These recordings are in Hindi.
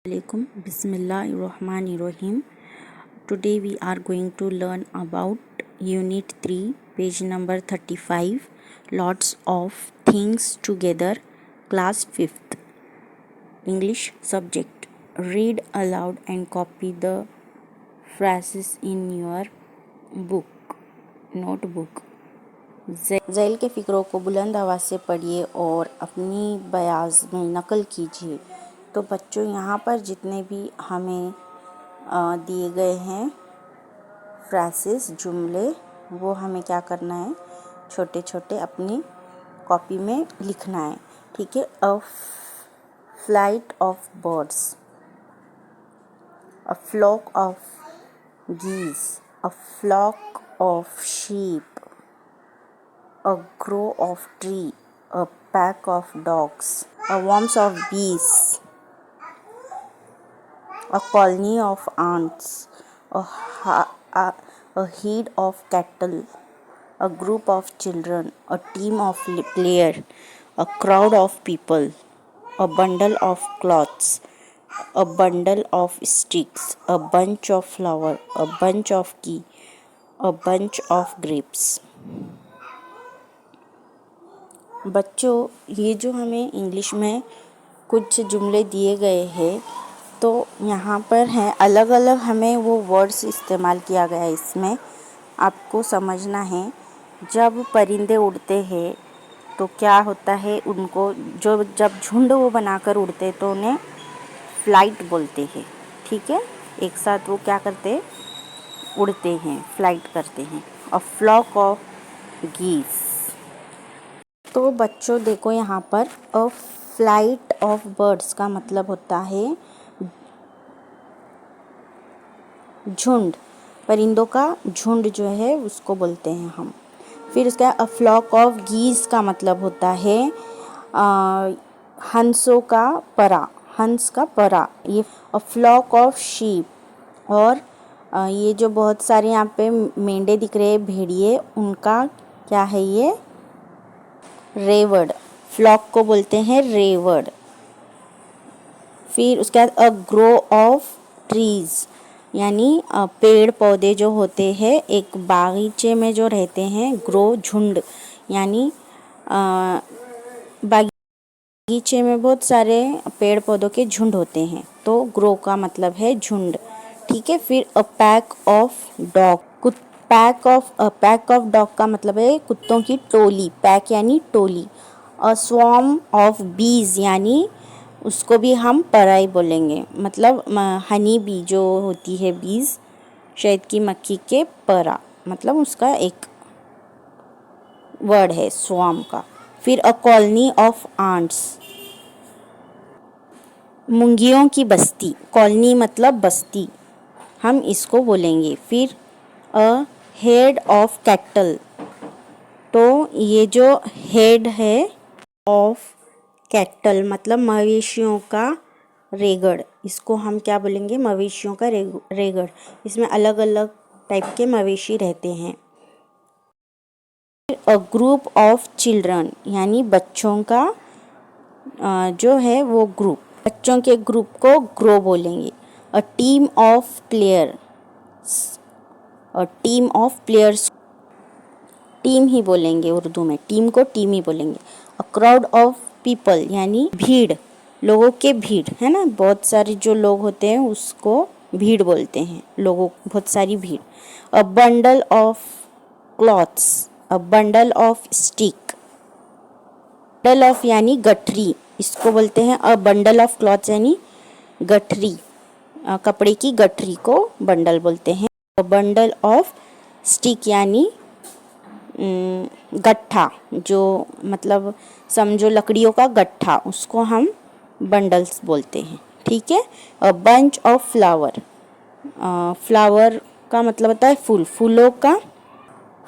Alaikum. Bismillahirrahmanirrahim. Today we are going to learn about Unit 3, page number 35, Lots of Things Together, Class 5th. English subject. Read aloud and copy the phrases in your notebook. ज़ैल के फ़िक्रों को बुलंद आवाज़ से पढ़िए और अपनी बयाज़ में नकल कीजिए। तो बच्चों, यहाँ पर जितने भी हमें दिए गए हैं फ्रेजेस, जुमले, वो हमें क्या करना है, छोटे छोटे अपनी कॉपी में लिखना है। ठीक है। A flight of birds, a flock of geese, a flock of sheep, a grove of tree, a pack of dogs, a swarm of bees, a colony of ants, a herd of cattle, a group of children, a team of players, a crowd of people, a bundle of clothes, a bundle of sticks, a bunch of flowers, a bunch of keys, a bunch of grapes. बच्चों, ये जो हमें इंग्लिश में कुछ जुमले दिए गए हैं, तो यहाँ पर हैं अलग अलग हमें वो वर्ड्स इस्तेमाल किया गया है। इसमें आपको समझना है, जब परिंदे उड़ते हैं तो क्या होता है, उनको जब झुंड वो बनाकर उड़ते तो उन्हें फ्लाइट बोलते हैं। ठीक है, एक साथ वो क्या करते हैं, उड़ते हैं, फ्लाइट करते हैं। अ फ्लॉक ऑफ गीस। तो बच्चों देखो, यहाँ पर अ फ्लाइट ऑफ बर्ड्स का मतलब होता है झुंड, परिंदों का झुंड जो है उसको बोलते हैं हम। फिर उसका अ फ्लॉक ऑफ गीस का मतलब होता है हंसों का परा, हंस का परा। ये अ फ्लॉक ऑफ शीप, और ये जो बहुत सारे यहाँ पे मेंढे दिख रहे हैं, भेड़िए, उनका क्या है, ये रेवर्ड। फ्लॉक को बोलते हैं रेवर्ड। फिर उसके बाद अ ग्रो ऑफ ट्रीज, यानी पेड़ पौधे जो होते हैं एक बागीचे में जो रहते हैं, ग्रो झुंड, यानी बागीचे में बहुत सारे पेड़ पौधों के झुंड होते हैं, तो ग्रो का मतलब है झुंड। ठीक है। फिर a pack of dog, pack of dog का मतलब है कुत्तों की टोली, पैक यानी टोली। अ स्वॉर्म ऑफ बीज, यानी उसको भी हम पराई बोलेंगे, मतलब हनी बी जो होती है, बीज, शहद की मक्खी के परा, मतलब उसका एक वर्ड है स्वॉर्म का। फिर अ कॉलोनी ऑफ आंट्स, मुंगियों की बस्ती, कॉलोनी मतलब बस्ती, हम इसको बोलेंगे। फिर अ हेड ऑफ कैटल, तो ये जो हेड है ऑफ कैटल मतलब मवेशियों का रेगड़, इसको हम क्या बोलेंगे, मवेशियों का रेगड़। इसमें अलग अलग टाइप के मवेशी रहते हैं। अ ग्रुप ऑफ चिल्ड्रन, यानी बच्चों का जो है वो ग्रुप, बच्चों के ग्रुप को ग्रो बोलेंगे। A team of players, team ही बोलेंगे, उर्दू में टीम को टीम ही बोलेंगे। अ क्राउड ऑफ पीपल, यानी भीड़, लोगों के भीड़ है ना, बहुत सारे जो लोग होते हैं उसको भीड़ बोलते हैं, लोगों, बहुत सारी भीड़। A bundle of clothes, a bundle of stick, bundle of यानी गठरी, इसको बोलते हैं अ बंडल ऑफ क्लॉथ्स, यानी गठरी, कपड़े की गठरी को बंडल बोलते हैं। अ बंडल ऑफ स्टिक यानी गट्ठा, जो मतलब समझो लकड़ियों का गट्ठा, उसको हम बंडल्स बोलते हैं। ठीक है। A bunch of flower, flower का मतलब होता है फूल, फूलों का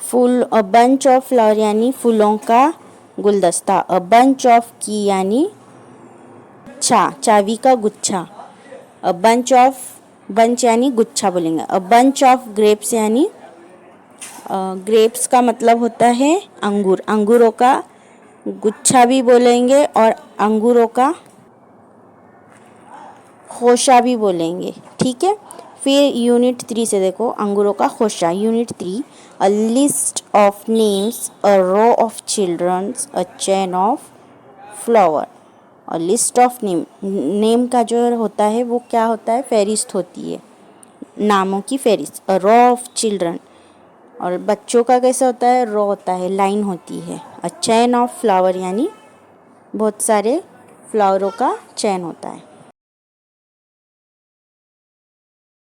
फूल। अ बंच ऑफ फ्लावर यानी फूलों का गुलदस्ता। अ बंच ऑफ की यानी गुच्छा, चाबी का गुच्छा। अ बंच यानी गुच्छा बोलेंगे। अ बंच ऑफ ग्रेप्स यानी ग्रेप्स का मतलब होता है अंगूर, अंगूरों का गुच्छा भी बोलेंगे और अंगूरों का खोशा भी बोलेंगे, ठीक है। फिर यूनिट 3 से देखो अंगूरों का खोशा। Unit 3, a list of names, a row of childrens, a chain of flower. और लिस्ट ऑफ नेम, नेम का जो होता है वो क्या होता है, फहरिस्त होती है, नामों की फहरिस्त। अ रो ऑफ चिल्ड्रन, और बच्चों का कैसे होता है, रो होता है, लाइन होती है। अ चैन ऑफ फ्लावर यानी बहुत सारे फ्लावरों का चैन होता है।